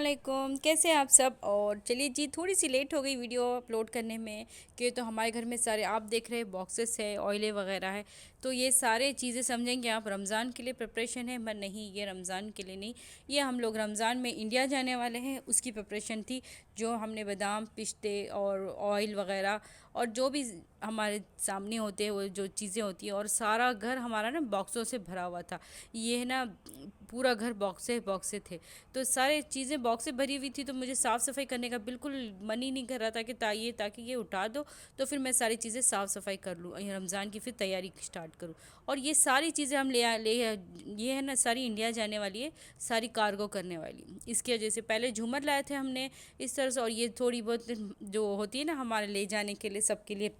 अस्सलाम कैसे हैं आप सब। और चलिए जी, थोड़ी सी लेट हो गई वीडियो अपलोड करने में कि तो हमारे घर में सारे आप देख रहे हैं बॉक्सेस है, ऑयले वगैरह है। तो ये सारे चीज़ें समझेंगे आप रमज़ान के लिए प्रिपरेशन है, पर नहीं ये रमज़ान के लिए नहीं, ये हम लोग रमज़ान में इंडिया जाने वाले हैं उसकी प्रिपरेशन थी। जो हमने बादाम पिस्ते और ऑयल वगैरह और जो भी हमारे सामने होते हैं वो जो चीज़ें होती हैं, और सारा घर हमारा ना बॉक्सों से भरा हुआ था। ये है ना, पूरा घर बॉक्से थे। तो सारे चीज़ें बॉक्स से भरी हुई थी, तो मुझे साफ़ सफाई करने का बिल्कुल मन ही नहीं कर रहा था कि ताकि ये उठा दो तो फिर मैं सारी चीज़ें साफ़ सफाई कर लूँ, रमज़ान की फिर तैयारी स्टार्ट करूँ। और ये सारी चीज़ें हम ये है ना, सारी इंडिया जाने वाली है, सारी कार्गो करने वाली। इसकी वजह से पहले झूमर लाए थे हमने इस तरह से, और ये थोड़ी बहुत जो होती है ना हमारे ले जाने के लिए, सबके लिए,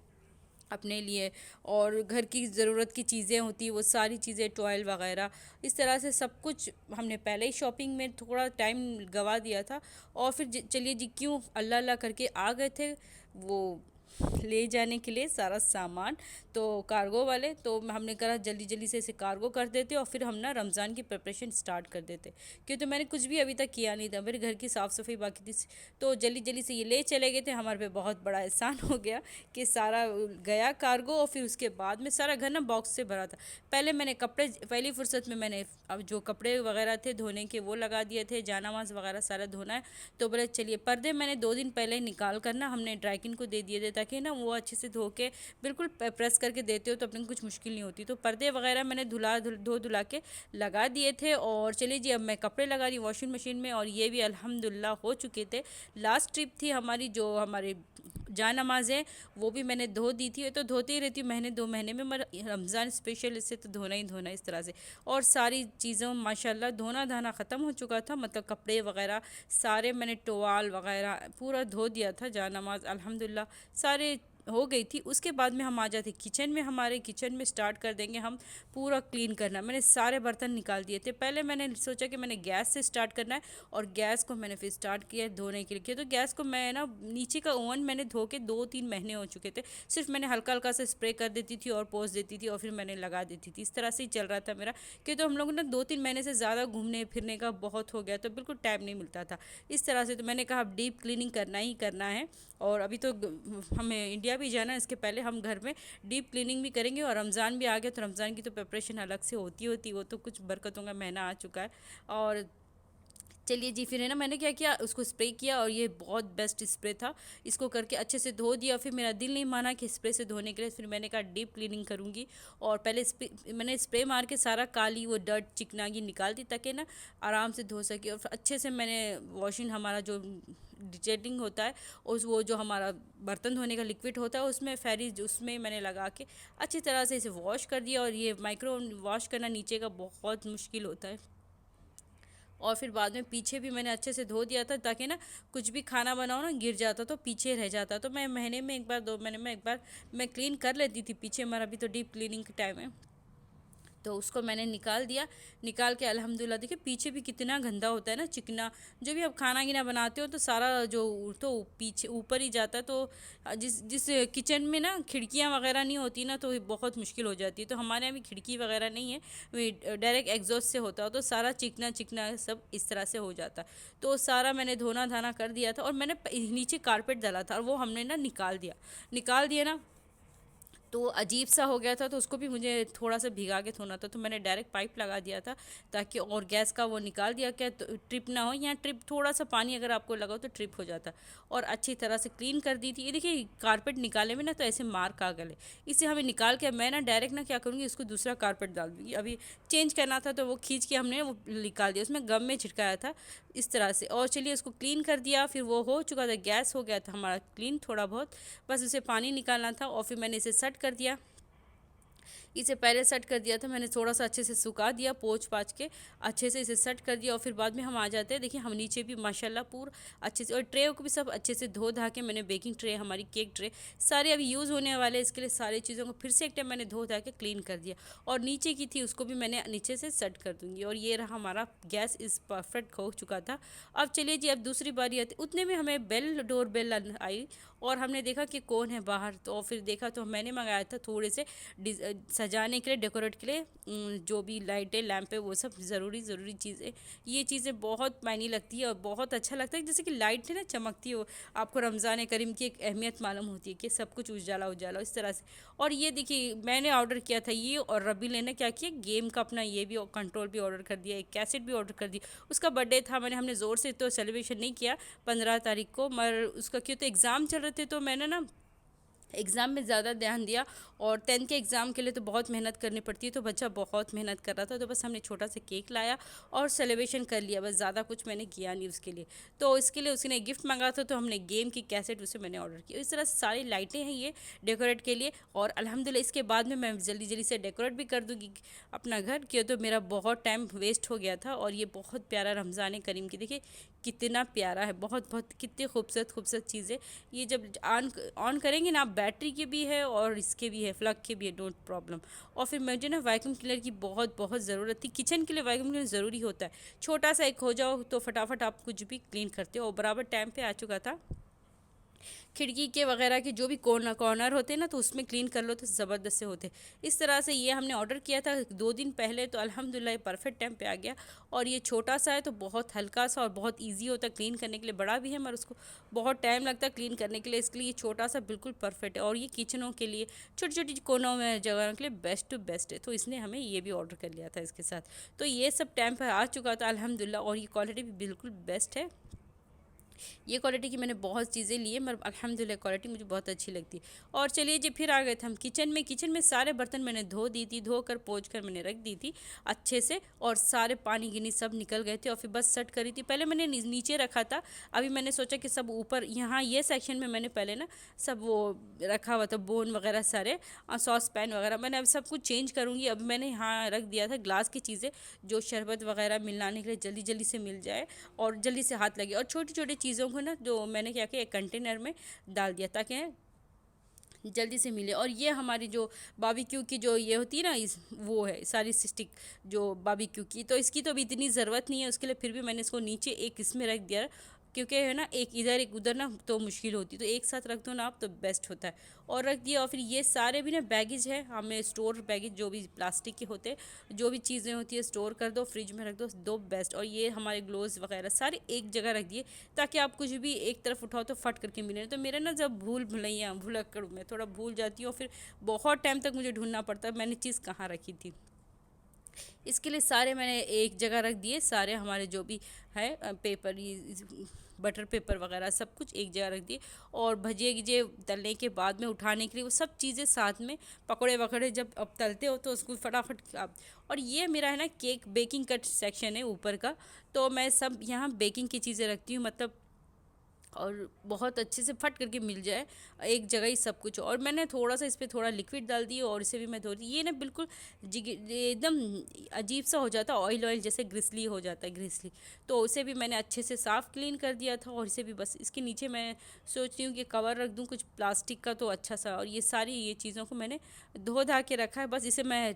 अपने लिए, और घर की ज़रूरत की चीज़ें होती हैं वो सारी चीज़ें, टॉयल वगैरह, इस तरह से सब कुछ हमने पहले ही शॉपिंग में थोड़ा टाइम गवा दिया था। और फिर चलिए जी, क्यों अल्लाह अल्लाह करके आ गए थे वो ले जाने के लिए सारा सामान। तो कार्गो वाले, तो हमने कहा जल्दी जल्दी से इसे कार्गो कर देते और फिर हम ना रमज़ान की प्रिपरेशन स्टार्ट कर देते, क्यों तो मैंने कुछ भी अभी तक किया नहीं था, मेरे घर की साफ़ सफाई बाकी थी। तो जल्दी जल्दी से ये ले चले गए थे, हमारे पे बहुत बड़ा एहसान हो गया कि सारा गया कार्गो, और फिर उसके बाद में सारा घर ना बॉक्स से भरा था। पहले मैंने कपड़े, पहली फुर्सत में मैंने अब जो कपड़े वगैरह थे धोने के वो लगा दिए थे, जानामाज वगैरह सारा धोना है। तो बोले चलिए, पर्दे मैंने 2 दिन पहले निकाल कर ना हमने ड्राइकिन को दे दिए थे, ताकि ना वो अच्छे से धो के बिल्कुल प्रेस करके देते हो तो अपने को कुछ मुश्किल नहीं होती। तो पर्दे वगैरह मैंने धुला के लगा दिए थे। और चलिए जी, अब मैं कपड़े लगा रही वॉशिंग मशीन में, और ये भी अल्हम्दुलिल्लाह हो चुके थे। लास्ट ट्रिप थी हमारी, जो हमारे जान नमाज है वो भी मैंने धो दी थी। तो धोती ही रहती हूँ महीने 2 महीने में, मगर रमज़ान स्पेशल इससे तो धोना ही धोना इस तरह से। और सारी चीज़ों माशाल्लाह धोना धाना ख़त्म हो चुका था, मतलब कपड़े वगैरह सारे मैंने टोवाल वगैरह पूरा धो दिया था, जान नमाज अल्हम्दुलिल्लाह सारे हो गई थी। उसके बाद में हम आ जाते किचन में, हमारे किचन में स्टार्ट कर देंगे हम पूरा क्लीन करना। मैंने सारे बर्तन निकाल दिए थे, पहले मैंने सोचा कि मैंने गैस से स्टार्ट करना है, और गैस को मैंने फिर स्टार्ट किया धोने के लिए। तो गैस को मैं ना, नीचे का ओवन मैंने धो के 2-3 महीने हो चुके थे, सिर्फ मैंने हल्का हल्का सा स्प्रे कर देती थी और पोंछ देती थी और फिर मैंने लगा देती थी, इस तरह से ही चल रहा था मेरा। कि तो हम लोग ना 2-3 महीने से ज़्यादा घूमने फिरने का बहुत हो गया, तो बिल्कुल टाइम नहीं मिलता था इस तरह से। तो मैंने कहा अब डीप क्लीनिंग करना ही करना है, और अभी तो हमें इंडिया भी जाना है, इसके पहले हम घर में डीप क्लीनिंग भी करेंगे। और रमज़ान भी आ गया, तो रमज़ान की तो प्रिपरेशन अलग से होती वो तो कुछ बरकतों का महीना आ चुका है। और चलिए जी, फिर है ना, मैंने क्या किया, उसको स्प्रे किया, और ये बहुत बेस्ट स्प्रे था। इसको करके अच्छे से धो दिया। फिर मेरा दिल नहीं माना कि स्प्रे से धोने के लिए, फिर मैंने कहा डीप क्लीनिंग करूँगी। और पहले मैंने स्प्रे मार के सारा काली वो डर्ट चिकनागी निकाल दी, ताकि ना आराम से धो सके। और फिर अच्छे से मैंने वॉशिंग, हमारा जो डिटर्जेंट होता है, उस वो जो हमारा बर्तन धोने का लिक्विड होता है उसमें फेरिज, उसमें मैंने लगा के अच्छी तरह से इसे वॉश कर दिया। और ये माइक्रो वॉश करना नीचे का बहुत मुश्किल होता है। और फिर बाद में पीछे भी मैंने अच्छे से धो दिया था, ताकि ना कुछ भी खाना बनाओ ना गिर जाता तो पीछे रह जाता। तो मैं महीने में एक बार, 2 महीने में एक बार मैं क्लीन कर लेती थी पीछे, हमारा अभी तो डीप क्लीनिंग का टाइम है। तो उसको मैंने निकाल दिया। निकाल के अल्हम्दुलिल्लाह, देखिए पीछे भी कितना गंदा होता है ना, चिकना। जो भी आप खाना गिना बनाते हो तो सारा जो तो पीछे ऊपर ही जाता है। तो जिस जिस किचन में ना खिड़कियाँ वगैरह नहीं होती ना, तो बहुत मुश्किल हो जाती है। तो हमारे यहाँ भी खिड़की वगैरह नहीं है, डायरेक्ट एग्जॉस्ट से होता हो, तो सारा चिकना चिकना सब इस तरह से हो जाता। तो सारा मैंने धोना धाना कर दिया था, और मैंने नीचे कारपेट डाला था, और वो हमने ना निकाल दिया ना, तो अजीब सा हो गया था। तो उसको भी मुझे थोड़ा सा भिगा के धोना था, तो मैंने डायरेक्ट पाइप लगा दिया था, ताकि, और गैस का वो निकाल दिया क्या, तो ट्रिप ना हो। यहाँ ट्रिप थोड़ा सा पानी अगर आपको लगाओ तो ट्रिप हो जाता। और अच्छी तरह से क्लीन कर दी थी। ये देखिए कारपेट निकाले में ना तो ऐसे मार्क आ गए, इसे हमें निकाल के मैं ना डायरेक्ट ना क्या करूँगी, इसको दूसरा कारपेट डाल दूँगी। अभी चेंज करना था तो वो खींच के हमने वो निकाल दिया, उसमें गम में छिड़काया था इस तरह से। और चलिए उसको क्लीन कर दिया, फिर वो हो चुका था, गैस हो गया था हमारा क्लीन थोड़ा बहुत, बस उसे पानी निकालना था। और फिर मैंने इसे सेट कर दिया। इसे पहले सेट कर दिया था मैंने, थोड़ा सा अच्छे से सुखा दिया, पोंछ पाछ के अच्छे से इसे सेट कर दिया। और फिर बाद में हम आ जाते हैं, देखिए हम नीचे भी माशाल्लाह पूरा अच्छे से, और ट्रे को भी सब अच्छे से धो धा के मैंने, बेकिंग ट्रे, हमारी केक ट्रे, सारे अभी यूज़ होने वाले, इसके लिए सारी चीज़ों को फिर से एक टाइम मैंने धो धा के क्लीन कर दिया। और नीचे की थी उसको भी मैंने नीचे से सेट कर दूँगी। और ये रहा हमारा गैस इस परफेक्ट हो चुका था। अब चलिए जी, अब दूसरी बारी आती, उतने में हमें डोर बेल आई, और हमने देखा कि कौन है बाहर। तो फिर देखा तो मैंने मंगाया था थोड़े से सजाने के लिए, डेकोरेट के लिए जो भी लाइटें, लैंप है, वो सब ज़रूरी चीज़ें, ये चीज़ें बहुत मायने लगती है और बहुत अच्छा लगता है। जैसे कि लाइट है ना चमकती हो, आपको रमज़ान करीम की एक अहमियत मालूम होती है कि सब कुछ उजाला उजाला इस तरह से। और ये देखिए मैंने ऑर्डर किया था ये, और रबी ने क्या किया, गेम का अपना ये भी कंट्रोल भी ऑर्डर कर दिया, एक कैसेट भी ऑर्डर कर दी। उसका बर्थडे था, हमने ज़ोर से तो सेलिब्रेशन नहीं किया 15 तारीख को, मगर उसका क्यों तो एग्ज़ाम चल रहे थे तो मैंने ना एग्ज़ाम में ज़्यादा ध्यान दिया। और 10th के एग्ज़ाम के लिए तो बहुत मेहनत करनी पड़ती है, तो बच्चा बहुत मेहनत कर रहा था, तो बस हमने छोटा सा केक लाया और सेलिब्रेशन कर लिया, बस ज़्यादा कुछ मैंने किया नहीं उसके लिए। तो इसके लिए उसने गिफ्ट मांगा था, तो हमने गेम की कैसेट उसे मैंने ऑर्डर की। इस तरह से सारी लाइटें हैं ये डेकोरेट के लिए। और अल्हम्दुलिल्लाह इसके बाद में मैं जल्दी जल्दी से डेकोरेट भी कर दूँगी अपना घर, क्यों तो मेरा बहुत टाइम वेस्ट हो गया था। और ये बहुत प्यारा रमज़ान करीम की देखिए कितना प्यारा है, बहुत बहुत कितनी खूबसूरत खूबसूरत चीज़ें। ये जब ऑन ऑन करेंगे ना, बैटरी के भी है और इसके भी है, फ्लग के भी है, डोंट प्रॉब्लम। और फिर मुझे ना वैक्यूम क्लीनर की बहुत बहुत ज़रूरत थी, किचन के लिए वैक्यूम क्लीनर ज़रूरी होता है। छोटा सा एक हो जाओ तो फटाफट आप कुछ भी क्लीन करते हो। और बराबर टाइम पे आ चुका था, खिड़की के वगैरह के जो भी कॉर्नर होते हैं ना, तो उसमें क्लीन कर लो तो ज़बरदस्त से होते। इस तरह से ये हमने ऑर्डर किया था 2 दिन पहले, तो अल्हम्दुलिल्लाह परफेक्ट टाइम पे आ गया। और ये छोटा सा है तो बहुत हल्का सा और बहुत इजी होता है क्लीन करने के लिए। बड़ा भी है मगर उसको बहुत टाइम लगता है क्लीन करने के लिए, इसके लिए ये छोटा सा बिल्कुल परफेक्ट है। और ये किचनों के लिए, छोटी छोटी कोनों में जगह के लिए बेस्ट टू बेस्ट है। तो इसने हमें ये भी ऑर्डर कर लिया था इसके साथ। तो ये सब टाइम पर आ चुका था अल्हम्दुलिल्लाह। और ये क्वालिटी भी बिल्कुल बेस्ट है। ये क्वालिटी की मैंने बहुत चीज़ें ली है, मगर अल्हम्दुलिल्लाह क्वालिटी मुझे बहुत अच्छी लगती है। और चलिए जी फिर आ गए थे हम किचन में सारे बर्तन मैंने धो दी थी, धो कर पोंछ कर मैंने रख दी थी अच्छे से। और सारे पानी गिनी सब निकल गए थे, और फिर बस सेट करी थी। पहले मैंने नीचे रखा था, अभी मैंने सोचा कि सब ऊपर, यहाँ ये सेक्शन में मैंने पहले ना सब वो रखा हुआ था, बोन वगैरह सारे, सॉस पैन वगैरह, मैंने अब सब कुछ चेंज करूँगी। अभी मैंने यहाँ रख दिया था ग्लास की चीज़ें, जो शरबत वगैरह मिलाने के लिए जल्दी जल्दी से मिल जाए और जल्दी से हाथ लगे। और छोटी छोटी चीज़ों को ना जो मैंने क्या किया, एक कंटेनर में डाल दिया ताकि जल्दी से मिले। और ये हमारी जो बाबीक्यू की जो ये होती है ना, वो है सारी स्टिक जो बाबीक्यू की, तो इसकी तो अभी इतनी ज़रूरत नहीं है उसके लिए, फिर भी मैंने इसको नीचे एक इसमें रख दिया, क्योंकि है ना एक इधर एक उधर ना तो मुश्किल होती, तो एक साथ रख दो ना आप तो बेस्ट होता है। और रख दिया। और फिर ये सारे भी ना बैगेज है, हमें स्टोर बैगेज जो भी प्लास्टिक के होते, जो भी चीज़ें होती है स्टोर कर दो, फ्रिज में रख दो, दो बेस्ट। और ये हमारे ग्लोव्स वगैरह सारे एक जगह रख दिए, ताकि आप कुछ भी एक तरफ उठाओ तो फट करके मिले। तो मेरा ना जब भुलैया भुलक्कड़ मैं थोड़ा भूल जाती हूँ, फिर बहुत टाइम तक मुझे ढूंढना पड़ता है मैंने चीज़ कहाँ रखी थी। इसके लिए सारे मैंने एक जगह रख दिए, सारे हमारे जो भी है पेपर, बटर पेपर वगैरह सब कुछ एक जगह रख दिए। और भजिए गिजे तलने के बाद में उठाने के लिए वो सब चीज़ें साथ में, पकौड़े वकड़े जब अब तलते हो तो उसको फटाफट आप। और ये मेरा है ना केक बेकिंग का सेक्शन है ऊपर का, तो मैं सब यहाँ बेकिंग की चीज़ें रखती हूँ, मतलब और बहुत अच्छे से फट करके मिल जाए एक जगह ही सब कुछ। और मैंने थोड़ा सा इस पर थोड़ा लिक्विड डाल दिया, और इसे भी मैं धो दी। ये ना बिल्कुल एकदम अजीब सा हो जाता है, ऑयल ऑयल जैसे ग्रिसली हो जाता है, ग्रिसली। तो उसे भी मैंने अच्छे से साफ़ क्लीन कर दिया था। और इसे भी बस इसके नीचे मैं सोचती हूँ कि कवर रख दूँ कुछ प्लास्टिक का, तो अच्छा सा। और ये सारी ये चीज़ों को मैंने धो धा के रखा है, बस इसे मैं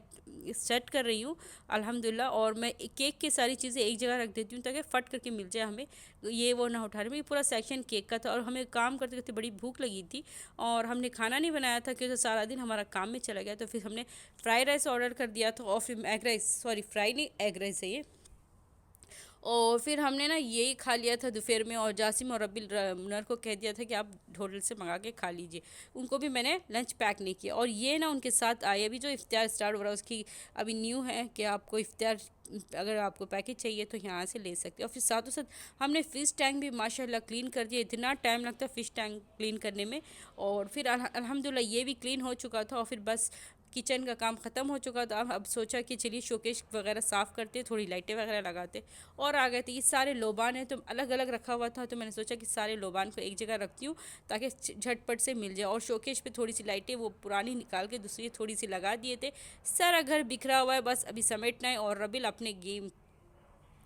सेट कर रही हूँ अल्हम्दुलिल्लाह। और मैं केक की सारी चीज़ें एक जगह रख देती हूँ ताकि फ़ट करके मिल जाए हमें, ये वो ना उठा रहे। ये पूरा सेक्शन केक का था, और हमें काम करते करते बड़ी भूख लगी थी, और हमने खाना नहीं बनाया था क्योंकि सारा दिन हमारा काम में चला गया। तो फिर हमने फ्राइड राइस ऑर्डर कर दिया था, और फिर एग राइस, सॉरी फ्राई नहीं एग राइस है ये। और फिर हमने ना यही खा लिया था दोपहर में। और जासिम और रबी नर को कह दिया था कि आप होटल से मंगा के खा लीजिए, उनको भी मैंने लंच पैक नहीं किया। और ये ना उनके साथ आए, अभी जो इफ्तार स्टार्ट हो रहा है उसकी अभी न्यू है कि आपको इफ्तार अगर आपको पैकेज चाहिए तो यहाँ से ले सकते हैं। और फिर साथों साथ हमने फ़िश टैंक भी माशाल्लाह क्लीन कर दिया, इतना टाइम लगता है फ़िश टैंक क्लीन करने में। और फिर अल्हम्दुलिल्लाह ये भी क्लीन हो चुका था। और फिर बस किचन का काम ख़त्म हो चुका था। अब सोचा कि चलिए शोकेश वगैरह साफ़ करते, थोड़ी लाइटें वगैरह लगाते। और आ गए थे ये सारे लोबान हैं, तो अलग अलग रखा हुआ था, तो मैंने सोचा कि सारे लोबान को एक जगह रखती हूँ ताकि झटपट से मिल जाए। और शोकेश पे थोड़ी सी लाइटें वो पुरानी निकाल के दूसरी थोड़ी सी लगा दिए थे। सारा घर बिखरा हुआ है, बस अभी समेटना है। और रबिल अपने गेम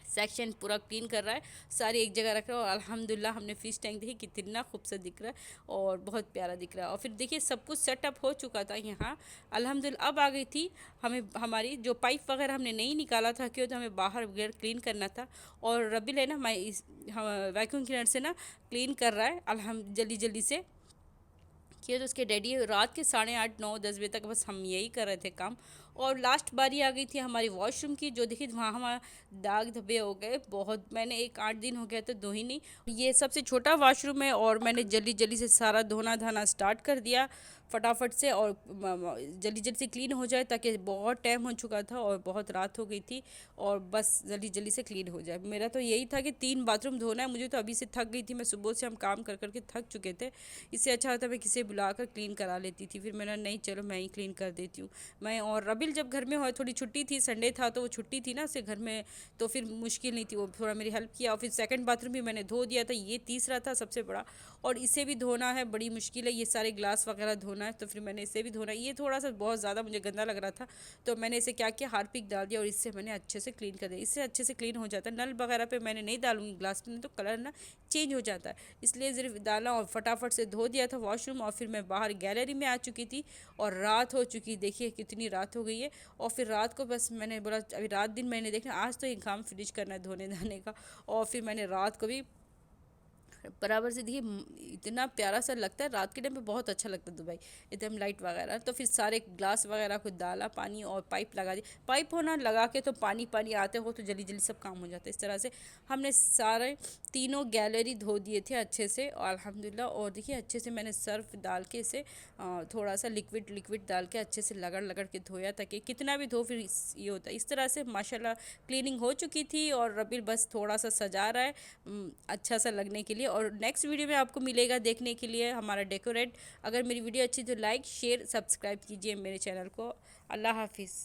सेक्शन पूरा क्लीन कर रहा है, सारे एक जगह रख रहा है। और अल्हम्दुलिल्लाह हमने फ़िश टैंक देखी कितना खूबसूरत दिख रहा है और बहुत प्यारा दिख रहा है। और फिर देखिए सब कुछ सेटअप हो चुका था यहाँ अल्हम्दुलिल्लाह। अब आ गई थी हमें हमारी जो पाइप वगैरह हमने नहीं निकाला था, क्यों तो हमें बाहर वगैरह क्लीन करना था। और रबिल है ना, मैं इस वैक्यूम क्लीनर से ना क्लीन कर रहा है जल्दी जल्दी से, किया। तो उसके डैडी रात के 8:30 9 10 बजे तक बस हम यही कर रहे थे काम। और लास्ट बारी आ गई थी हमारी वॉशरूम की, जो देखिए वहाँ हमारा दाग धब्बे हो गए बहुत। मैंने एक 8 दिन हो गया तो धो ही नहीं। ये सबसे छोटा वॉशरूम है और मैंने जल्दी जल्दी से सारा धोना धाना स्टार्ट कर दिया फटाफट से, और जल्दी जल्दी से क्लीन हो जाए, ताकि बहुत टाइम हो चुका था और बहुत रात हो गई थी, और बस जल्दी जल्दी से क्लीन हो जाए। मेरा तो यही था कि 3 बाथरूम धोना है मुझे, तो अभी से थक गई थी मैं, सुबह से हम काम कर करके थक चुके थे। इससे अच्छा होता मैं किसे बुलाकर क्लीन करा लेती थी। फिर मैंने नहीं, चलो मैं ही क्लीन कर देती हूँ। मैं और रबिल जब घर में हो, थोड़ी छुट्टी थी, संडे था तो वो छुट्टी थी ना उससे घर में, तो फिर मुश्किल नहीं थी, वो थोड़ा मेरी हेल्प किया। और फिर सेकंड बाथरूम भी मैंने धो दिया था, ये तीसरा था सबसे बड़ा, और इसे भी धोना है, बड़ी मुश्किल है, ये सारे ग्लास वगैरह धोना है, तो फिर मैंने इसे भी धोना है। ये थोड़ा सा बहुत ज़्यादा मुझे गंदा लग रहा था, तो मैंने इसे क्या किया, हार्पिक डाल दिया और इससे मैंने अच्छे से क्लीन कर दिया। इससे अच्छे से क्लीन हो जाता है। नल वगैरह पे मैंने नहीं डालूंगी ग्लास में, तो कलर ना चेंज हो जाता है, इसलिए सिर्फ डाला और फटाफट से धो दिया था वॉशरूम। और फिर मैं बाहर गैलरी में आ चुकी थी और रात हो चुकी, देखिए कितनी रात हो गई है। और फिर रात को बस मैंने बोला अभी रात दिन मैंने देखना, आज तो ये काम फिनिश करना है धोने धाने का। और फिर मैंने रात को भी बराबर से देखिए, इतना प्यारा सा लगता है रात के टाइम पे, बहुत अच्छा लगता है दुबई एकदम लाइट वगैरह। तो फिर सारे ग्लास वगैरह को डाला पानी और पाइप लगा दी। पाइप होना लगा के तो पानी पानी आते हो तो जल्दी जल्दी सब काम हो जाता है। इस तरह से हमने सारे तीनों गैलरी धो दिए थे अच्छे से, और अल्हम्दुलिल्लाह। और देखिए अच्छे से मैंने सर्फ डाल के इसे थोड़ा सा लिक्विड लिक्विड डाल के अच्छे से लगड़ लगड़ के धोया, ताकि कितना भी धो फिर ये होता है। इस तरह से माशाल्लाह क्लीनिंग हो चुकी थी, और रबील बस थोड़ा सा सजा रहा है अच्छा सा लगने के लिए। और नेक्स्ट वीडियो में आपको मिलेगा देखने के लिए हमारा डेकोरेट। अगर मेरी वीडियो अच्छी तो लाइक शेयर सब्सक्राइब कीजिए मेरे चैनल को। अल्लाह हाफिज़।